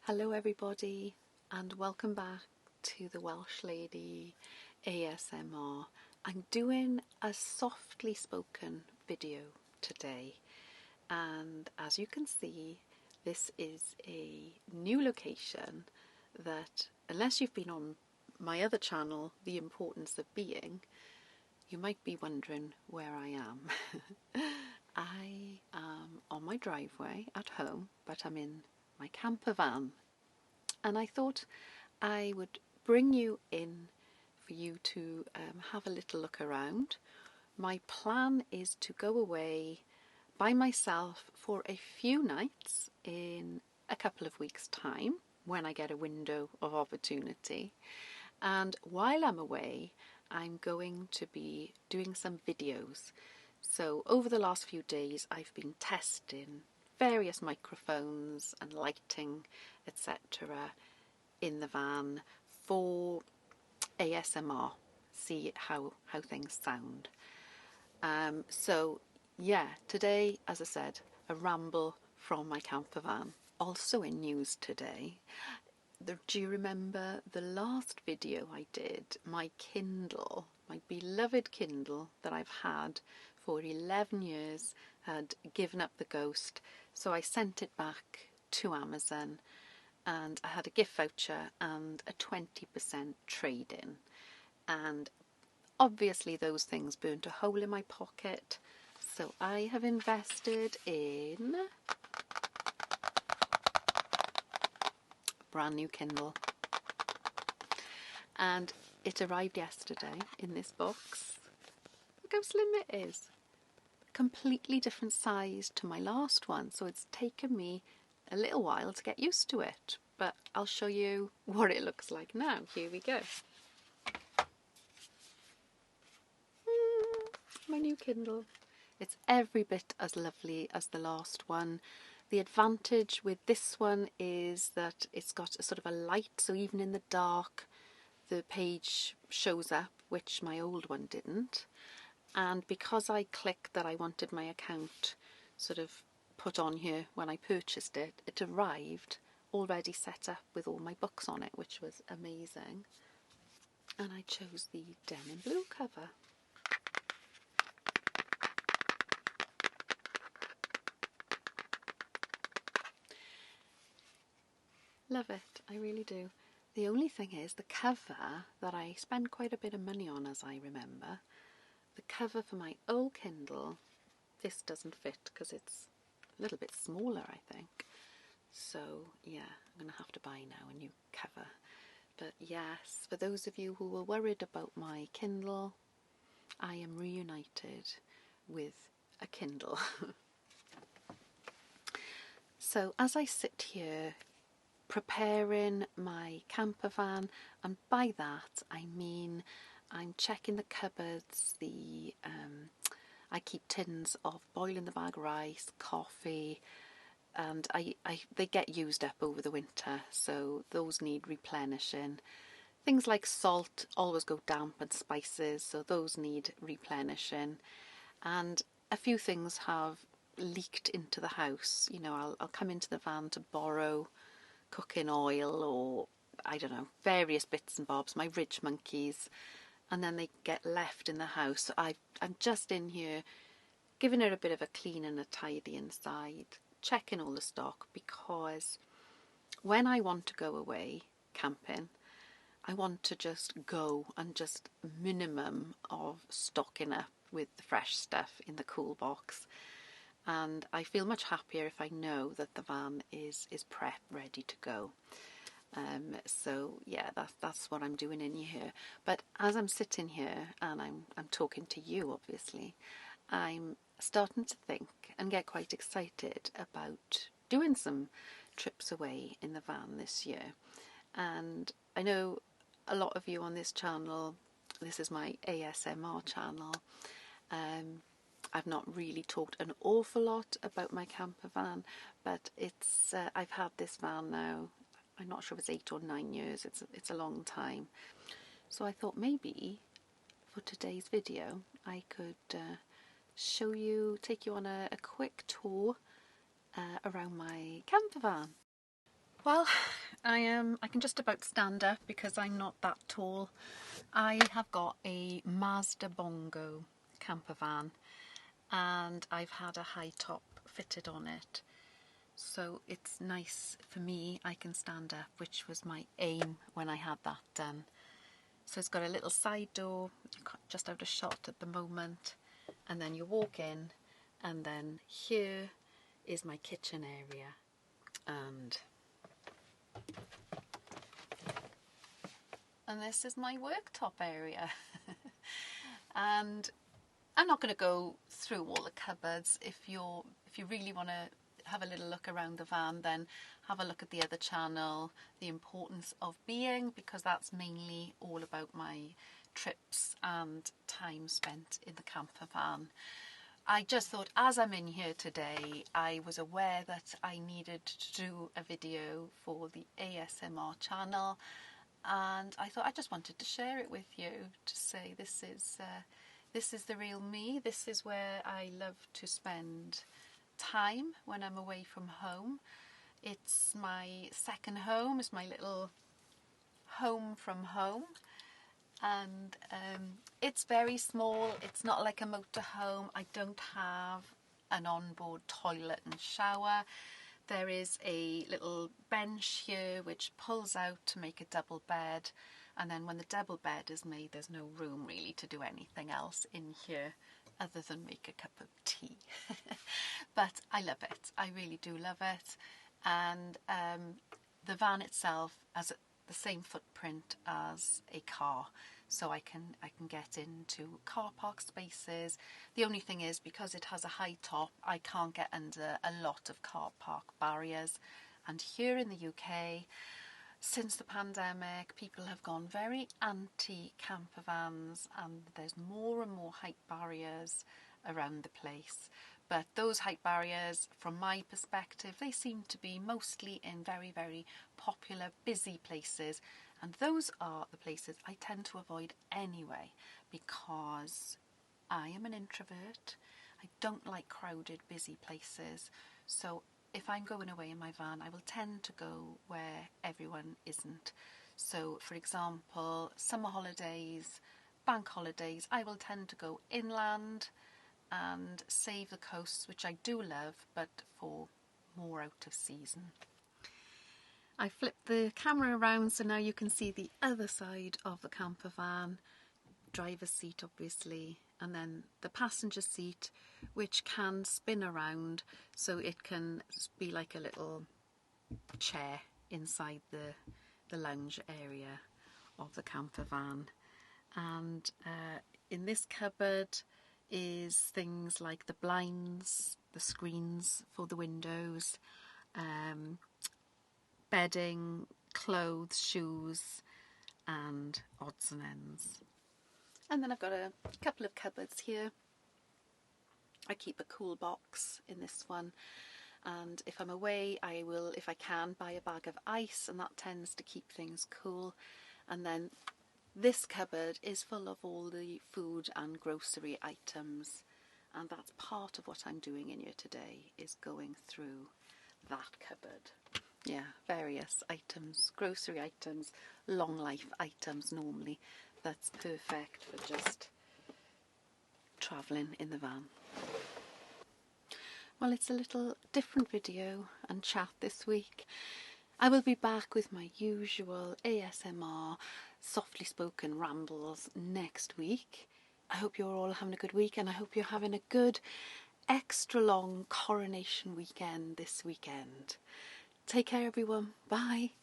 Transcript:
Hello everybody and welcome back to the Welsh Lady ASMR. I'm doing a softly spoken video today, and as you can see, this is a new location that, unless you've been on my other channel, The Importance of Being, you might be wondering where I am. I am on my driveway at home, but I'm in my camper van, and I thought I would bring you in for you to have a little look around. My plan is to go away by myself for a few nights in a couple of weeks' time when I get a window of opportunity, and while I'm away I'm going to be doing some videos. So over the last few days I've been testing various microphones and lighting, etc. in the van for ASMR, see how things sound. So yeah, today, as I said, a ramble from my camper van. Also in news today, do you remember the last video I did? My Kindle, my beloved Kindle that I've had for 11 years, had given up the ghost, so I sent it back to Amazon, and I had a gift voucher and a 20% trade-in, and obviously those things burnt a hole in my pocket, so I have invested in brand new Kindle, and it arrived yesterday in this box. Look how slim it is, completely different size to my last one, so it's taken me a little while to get used to it, but I'll show you what it looks like now. Here we go. My new Kindle. It's every bit as lovely as the last one. The advantage with this one is that it's got a sort of a light, so even in the dark the page shows up, which my old one didn't. And because I clicked that I wanted my account sort of put on here when I purchased it, it arrived already set up with all my books on it, which was amazing. And I chose the denim blue cover. Love it, I really do. The only thing is the cover that I spend quite a bit of money on, as I remember. The cover for my old Kindle, this doesn't fit because it's a little bit smaller, I think. So yeah, I'm going to have to buy now a new cover. But yes, for those of you who were worried about my Kindle, I am reunited with a Kindle. So as I sit here preparing my camper van, and by that I mean I'm checking the cupboards, I keep tins of boil in the bag rice, coffee, and they get used up over the winter, so those need replenishing. Things like salt always go damp, and spices, so those need replenishing. And a few things have leaked into the house. You know, I'll come into the van to borrow cooking oil, or I don't know, various bits and bobs, my ridge monkeys, and then they get left in the house. So I'm just in here giving it a bit of a clean and a tidy inside, checking all the stock, because when I want to go away camping, I want to just go and just minimum of stocking up with the fresh stuff in the cool box. And I feel much happier if I know that the van is prep ready to go. So yeah, that's what I'm doing in here. But as I'm sitting here and I'm talking to you, obviously, I'm starting to think and get quite excited about doing some trips away in the van this year. And I know a lot of you on this channel, this is my ASMR channel, I've not really talked an awful lot about my camper van, but it's I've had this van now, I'm not sure if it's 8 or 9 years, it's a long time. So I thought maybe for today's video I could take you on a quick tour around my camper van. Well, I can just about stand up because I'm not that tall. I have got a Mazda Bongo camper van and I've had a high top fitted on it. So it's nice for me, I can stand up, which was my aim when I had that done. So it's got a little side door, just out of shot at the moment, and then you walk in, and then here is my kitchen area, and this is my worktop area. And I'm not going to go through all the cupboards. If you really want to have a little look around the van, then have a look at the other channel, The Importance of Being, because that's mainly all about my trips and time spent in the camper van. I just thought, as I'm in here today, I was aware that I needed to do a video for the ASMR channel, and I thought I just wanted to share it with you to say this is the real me. This is where I love to spend time when I'm away from home. It's my second home. It's my little home from home, and it's very small. It's not like a motorhome. I don't have an onboard toilet and shower. There is a little bench here which pulls out to make a double bed, and then when the double bed is made, there's no room really to do anything else in here other than make a cup of tea. But I love it. I really do love it. And the van itself has the same footprint as a car, so I can get into car park spaces. The only thing is, because it has a high top, I can't get under a lot of car park barriers. And here in the UK, since the pandemic, people have gone very anti-camper vans, and there's more and more height barriers around the place. But those height barriers, from my perspective, they seem to be mostly in very, very popular, busy places. And those are the places I tend to avoid anyway, because I am an introvert. I don't like crowded, busy places. So if I'm going away in my van, I will tend to go where everyone isn't. So, for example, summer holidays, bank holidays, I will tend to go inland and save the coasts, which I do love, but for more out of season. I flipped the camera around so now you can see the other side of the camper van, driver's seat obviously, and then the passenger seat, which can spin around so it can be like a little chair inside the lounge area of the camper van. And in this cupboard is things like the blinds, the screens for the windows, bedding, clothes, shoes, and odds and ends. And then I've got a couple of cupboards here. I keep a cool box in this one, and if I'm away, I will, if I can, buy a bag of ice, and that tends to keep things cool. And then this cupboard is full of all the food and grocery items, and that's part of what I'm doing in here today, is going through that cupboard. Yeah, various items, grocery items, long life items normally. That's perfect for just travelling in the van. Well, it's a little different video and chat this week. I will be back with my usual ASMR softly spoken rambles next week. I hope you're all having a good week, and I hope you're having a good extra long coronation weekend this weekend. Take care everyone. Bye.